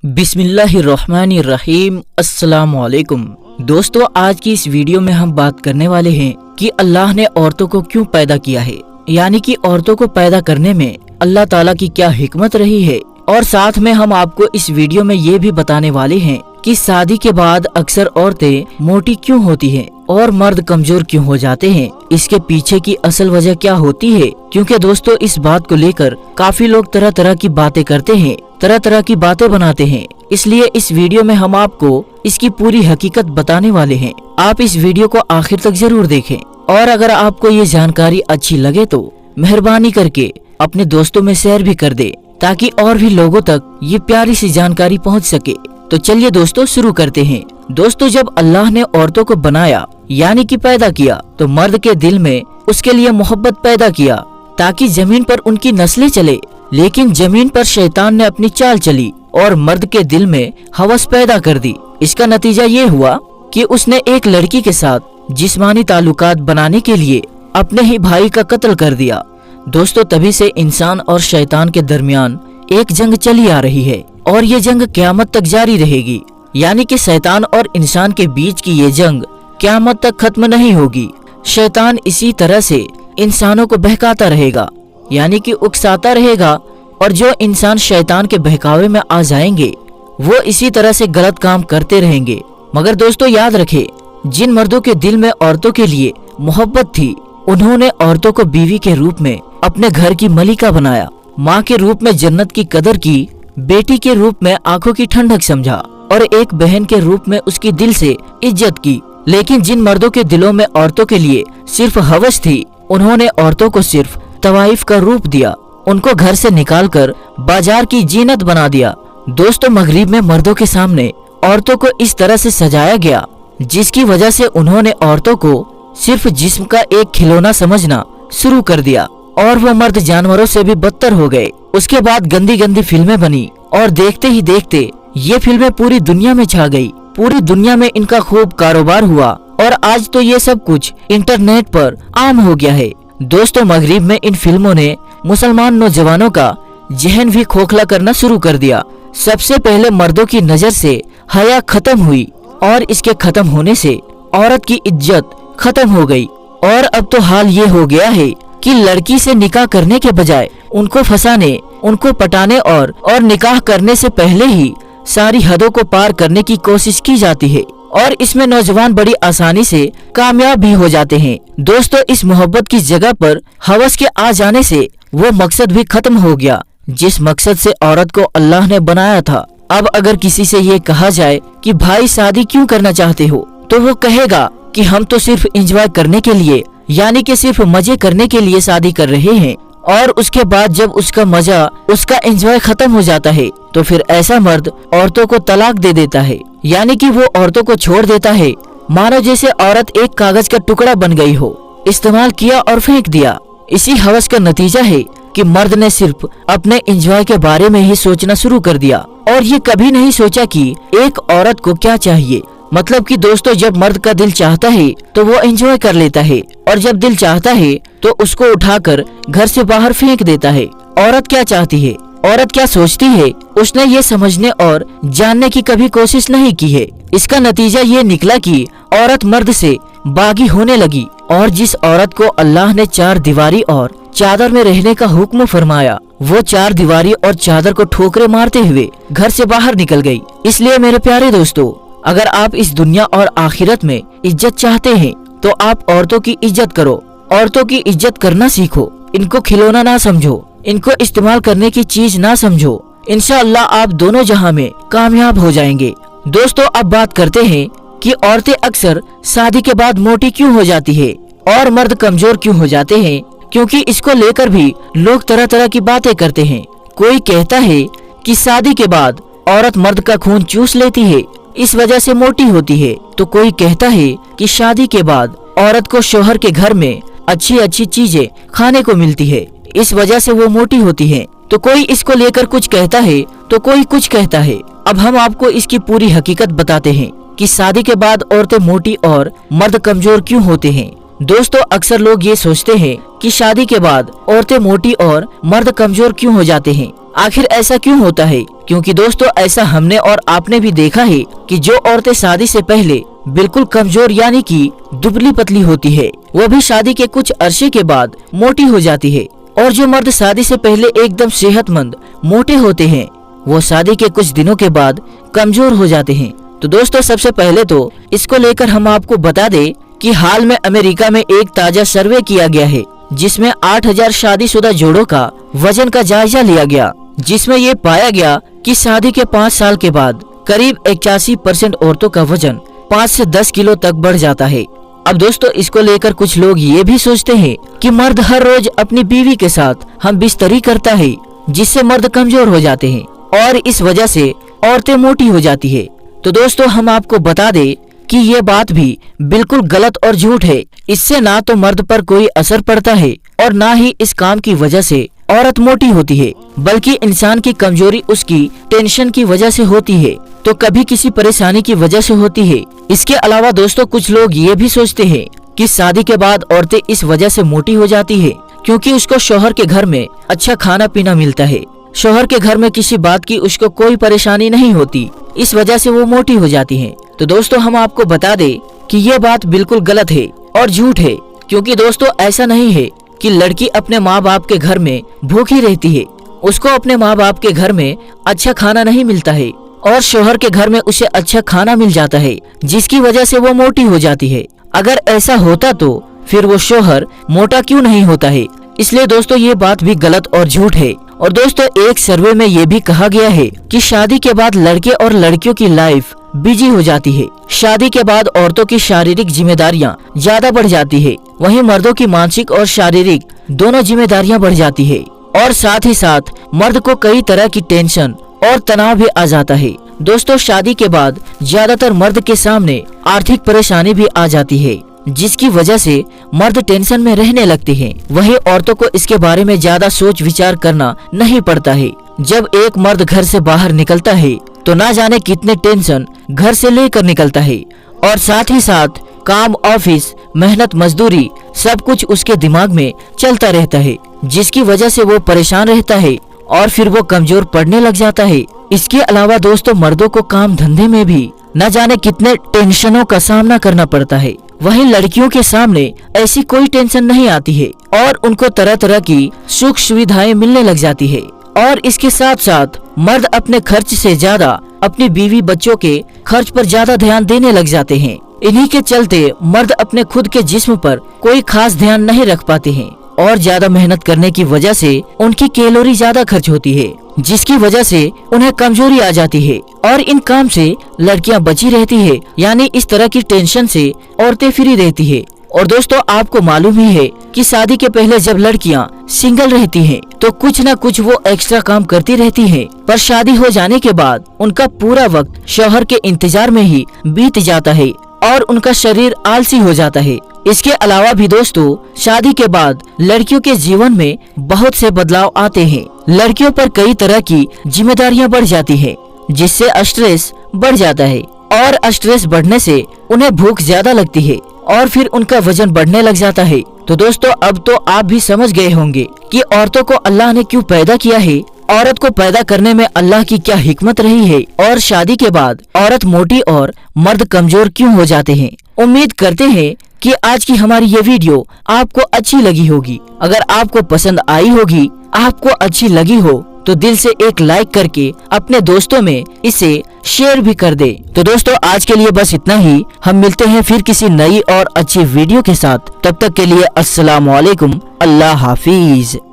बिस्मिल्लाहिर्रहमानिर्रहीम। अस्सलामुअलैकुम दोस्तों, आज की इस वीडियो में हम बात करने वाले हैं कि अल्लाह ने औरतों को क्यों पैदा किया है, यानी कि औरतों को पैदा करने में अल्लाह ताला की क्या हिकमत रही है। और साथ में हम आपको इस वीडियो में ये भी बताने वाले हैं कि शादी के बाद अक्सर औरतें मोटी क्यों होती हैं और मर्द कमजोर क्यों हो जाते हैं, इसके पीछे की असल वजह क्या होती है। क्योंकि दोस्तों, इस बात को लेकर काफी लोग तरह तरह की बातें करते हैं, तरह तरह की बातें बनाते हैं। इसलिए इस वीडियो में हम आपको इसकी पूरी हकीकत बताने वाले हैं। आप इस वीडियो को आखिर तक जरूर देखें। और अगर आपको ये जानकारी अच्छी लगे तो मेहरबानी करके अपने दोस्तों में शेयर भी कर दे, ताकि और भी लोगों तक ये प्यारी सी जानकारी पहुंच सके। तो चलिए दोस्तों, शुरू करते हैं। दोस्तों, जब अल्लाह ने औरतों को बनाया यानी कि पैदा किया, तो मर्द के दिल में उसके लिए मोहब्बत पैदा किया ताकि जमीन पर उनकी नस्लें चले। लेकिन जमीन पर शैतान ने अपनी चाल चली और मर्द के दिल में हवस पैदा कर दी। इसका नतीजा ये हुआ कि उसने एक लड़की के साथ जिस्मानी ताल्लुकात बनाने के लिए अपने ही भाई का कत्ल कर दिया। दोस्तों, तभी से इंसान और शैतान के दरमियान एक जंग चली आ रही है और ये जंग क़यामत तक जारी रहेगी। यानी कि शैतान और इंसान के बीच की ये जंग क़यामत तक खत्म नहीं होगी। शैतान इसी तरह से इंसानों को बहकाता रहेगा, यानी कि उकसाता रहेगा, और जो इंसान शैतान के बहकावे में आ जाएंगे वो इसी तरह से गलत काम करते रहेंगे। मगर दोस्तों, याद रखें, जिन मर्दों के दिल में औरतों के लिए मोहब्बत थी, उन्होंने औरतों को बीवी के रूप में अपने घर की मलिका बनाया, माँ के रूप में जन्नत की कदर की, बेटी के रूप में आंखों की ठंडक समझा और एक बहन के रूप में उसकी दिल से इज्जत की। लेकिन जिन मर्दों के दिलों में औरतों के लिए सिर्फ हवस थी, उन्होंने औरतों को सिर्फ तवाइफ का रूप दिया, उनको घर से निकालकर बाजार की जीनत बना दिया। दोस्तों, मगरिब में मर्दों के सामने औरतों को इस तरह से सजाया गया, जिसकी वजह से उन्होंने औरतों को सिर्फ जिस्म का एक खिलौना समझना शुरू कर दिया और वो मर्द जानवरों से भी बदतर हो गए। उसके बाद गंदी गंदी फिल्में बनी और देखते ही देखते ये फिल्में पूरी दुनिया में छा गई। पूरी दुनिया में इनका खूब कारोबार हुआ और आज तो ये सब कुछ इंटरनेट पर आम हो गया है। दोस्तों, मगरिब में इन फिल्मों ने मुसलमान नौजवानों का जहन भी खोखला करना शुरू कर दिया। सबसे पहले मर्दों की नजर से हया खत्म हुई और इसके खत्म होने से औरत की इज्जत खत्म हो गई। और अब तो हाल ये हो गया है कि लड़की से निकाह करने के बजाय उनको फंसाने, उनको पटाने और निकाह करने से पहले ही सारी हदों को पार करने की कोशिश की जाती है और इसमें नौजवान बड़ी आसानी से कामयाब भी हो जाते हैं। दोस्तों, इस मोहब्बत की जगह पर हवस के आ जाने से वो मकसद भी खत्म हो गया जिस मकसद से औरत को अल्लाह ने बनाया था। अब अगर किसी से ये कहा जाए कि भाई शादी क्यों करना चाहते हो, तो वो कहेगा कि हम तो सिर्फ एंजॉय करने के लिए, यानी कि सिर्फ मजे करने के लिए शादी कर रहे हैं। और उसके बाद जब उसका मजा, उसका एंजॉय खत्म हो जाता है, तो फिर ऐसा मर्द औरतों को तलाक दे देता है, यानी कि वो औरतों को छोड़ देता है, मानो जैसे औरत एक कागज का टुकड़ा बन गई हो, इस्तेमाल किया और फेंक दिया। इसी हवस का नतीजा है कि मर्द ने सिर्फ अपने एंजॉय के बारे में ही सोचना शुरू कर दिया और ये कभी नहीं सोचा कि एक औरत को क्या चाहिए। मतलब कि दोस्तों, जब मर्द का दिल चाहता है तो वो एंजॉय कर लेता है, और जब दिल चाहता है तो उसको उठाकर घर से बाहर फेंक देता है। औरत क्या चाहती है, औरत क्या सोचती है, उसने ये समझने और जानने की कभी कोशिश नहीं की है। इसका नतीजा ये निकला कि औरत मर्द से बागी होने लगी और जिस औरत को अल्लाह ने चार दीवारी और चादर में रहने का हुक्म फरमाया, वो चार दीवारी और चादर को ठोकरे मारते हुए घर से बाहर निकल गई। इसलिए मेरे प्यारे दोस्तों, अगर आप इस दुनिया और आखिरत में इज्जत चाहते हैं तो आप औरतों की इज्जत करो, औरतों की इज्जत करना सीखो। इनको खिलौना ना समझो, इनको इस्तेमाल करने की चीज ना समझो। इंशाअल्लाह आप दोनों जहां में कामयाब हो जाएंगे। दोस्तों, अब बात करते हैं कि औरतें अक्सर शादी के बाद मोटी क्यों हो जाती है और मर्द कमजोर क्यों हो जाते हैं। क्योंकि इसको लेकर भी लोग तरह तरह की बातें करते हैं। कोई कहता है कि शादी के बाद औरत मर्द का खून चूस लेती है, इस वजह से मोटी होती है। तो कोई कहता है कि शादी के बाद औरत को शौहर के घर में अच्छी अच्छी चीजें खाने को मिलती है, इस वजह से वो मोटी होती है। तो कोई इसको लेकर कुछ कहता है तो कोई कुछ कहता है। अब हम आपको इसकी पूरी हकीकत बताते हैं कि शादी के बाद औरतें मोटी और मर्द कमजोर क्यों होते हैं। दोस्तों, अक्सर लोग ये सोचते हैं कि शादी के बाद औरतें मोटी और मर्द कमजोर क्यों हो जाते हैं। आखिर ऐसा क्यों होता है? क्योंकि दोस्तों ऐसा हमने और आपने भी देखा है कि जो औरतें शादी से पहले बिल्कुल कमजोर यानी कि दुबली पतली होती है, वो भी शादी के कुछ अरसे के बाद मोटी हो जाती है। और जो मर्द शादी से पहले एकदम सेहतमंद मोटे होते हैं, वो शादी के कुछ दिनों के बाद कमजोर हो जाते हैं। तो दोस्तों सबसे पहले तो इसको लेकर हम आपको बता दें कि हाल में अमेरिका में एक ताजा सर्वे किया गया है, जिसमें 8000 शादीशुदा जोड़ों का वजन का जायजा लिया गया, जिसमें ये पाया गया कि शादी के 5 साल के बाद करीब 81% औरतों का वजन 5 से 10 किलो तक बढ़ जाता है। अब दोस्तों इसको लेकर कुछ लोग ये भी सोचते हैं कि मर्द हर रोज अपनी बीवी के साथ हम बिस्तरी करता है, जिससे मर्द कमजोर हो जाते हैं और इस वजह से औरतें मोटी हो जाती है। तो दोस्तों हम आपको बता दें कि ये बात भी बिल्कुल गलत और झूठ है। इससे ना तो मर्द पर कोई असर पड़ता है और ना ही इस काम की वजह से औरत मोटी होती है, बल्कि इंसान की कमजोरी उसकी टेंशन की वजह से होती है, तो कभी किसी परेशानी की वजह से होती है। इसके अलावा दोस्तों कुछ लोग ये भी सोचते हैं कि शादी के बाद औरतें इस वजह से मोटी हो जाती है क्योंकि उसको शौहर के घर में अच्छा खाना पीना मिलता है, शौहर के घर में किसी बात की उसको कोई परेशानी नहीं होती, इस वजह से वो मोटी हो जाती है। तो दोस्तों हम आपको बता दें कि ये बात बिल्कुल गलत है और झूठ है, क्योंकि दोस्तों ऐसा नहीं है कि लड़की अपने माँ बाप के घर में भूखी रहती है, उसको अपने माँ बाप के घर में अच्छा खाना नहीं मिलता है और शौहर के घर में उसे अच्छा खाना मिल जाता है, जिसकी वजह से वो मोटी हो जाती है। अगर ऐसा होता तो फिर वो शौहर मोटा क्यों नहीं होता है? इसलिए दोस्तों ये बात भी गलत और झूठ है। और दोस्तों एक सर्वे में ये भी कहा गया है कि शादी के बाद लड़के और लड़कियों की लाइफ बिजी हो जाती है। शादी के बाद औरतों की शारीरिक जिम्मेदारियां ज्यादा बढ़ जाती है, वहीं मर्दों की मानसिक और शारीरिक दोनों जिम्मेदारियां बढ़ जाती है और साथ ही साथ मर्द को कई तरह की टेंशन और तनाव भी आ जाता है। दोस्तों शादी के बाद ज्यादातर मर्द के सामने आर्थिक परेशानी भी आ जाती है, जिसकी वजह से मर्द टेंशन में रहने लगते हैं। वहीं औरतों को इसके बारे में ज्यादा सोच विचार करना नहीं पड़ता है। जब एक मर्द घर से बाहर निकलता है तो ना जाने कितने टेंशन घर से लेकर निकलता है और साथ ही साथ काम, ऑफिस, मेहनत, मजदूरी सब कुछ उसके दिमाग में चलता रहता है, जिसकी वजह से वो परेशान रहता है और फिर वो कमजोर पड़ने लग जाता है। इसके अलावा दोस्तों मर्दों को काम धंधे में भी न जाने कितने टेंशनों का सामना करना पड़ता है, वहीं लड़कियों के सामने ऐसी कोई टेंशन नहीं आती है और उनको तरह तरह की सुख सुविधाएं मिलने लग जाती है। और इसके साथ साथ मर्द अपने खर्च से ज्यादा अपनी बीवी बच्चों के खर्च पर ज्यादा ध्यान देने लग जाते हैं। इन्हीं के चलते मर्द अपने खुद के जिस्म पर कोई खास ध्यान नहीं रख पाते हैं और ज्यादा मेहनत करने की वजह से उनकी कैलोरी ज्यादा खर्च होती है, जिसकी वजह से उन्हें कमजोरी आ जाती है और इन काम से लड़कियां बची रहती है, यानी इस तरह की टेंशन से औरतें फ्री रहती है। और दोस्तों आपको मालूम ही है कि शादी के पहले जब लड़कियां सिंगल रहती हैं, तो कुछ न कुछ वो एक्स्ट्रा काम करती रहती हैं, पर शादी हो जाने के बाद उनका पूरा वक्त शौहर के इंतजार में ही बीत जाता है और उनका शरीर आलसी हो जाता है। इसके अलावा भी दोस्तों शादी के बाद लड़कियों के जीवन में बहुत से बदलाव आते हैं। लड़कियों पर कई तरह की जिम्मेदारियां बढ़ जाती हैं, जिससे स्ट्रेस बढ़ जाता है और स्ट्रेस बढ़ने से उन्हें भूख ज्यादा लगती है और फिर उनका वजन बढ़ने लग जाता है। तो दोस्तों अब तो आप भी समझ गए होंगे कि औरतों को अल्लाह ने क्यों पैदा किया है, औरत को पैदा करने में अल्लाह की क्या हिकमत रही है और शादी के बाद औरत मोटी और मर्द कमजोर क्यों हो जाते हैं। उम्मीद करते हैं कि आज की हमारी ये वीडियो आपको अच्छी लगी होगी। अगर आपको पसंद आई होगी, आपको अच्छी लगी हो, तो दिल से एक लाइक करके अपने दोस्तों में इसे शेयर भी कर दे। तो दोस्तों आज के लिए बस इतना ही। हम मिलते हैं फिर किसी नई और अच्छी वीडियो के साथ। तब तक के लिए अस्सलाम वालेकुम, अल्लाह हाफिज।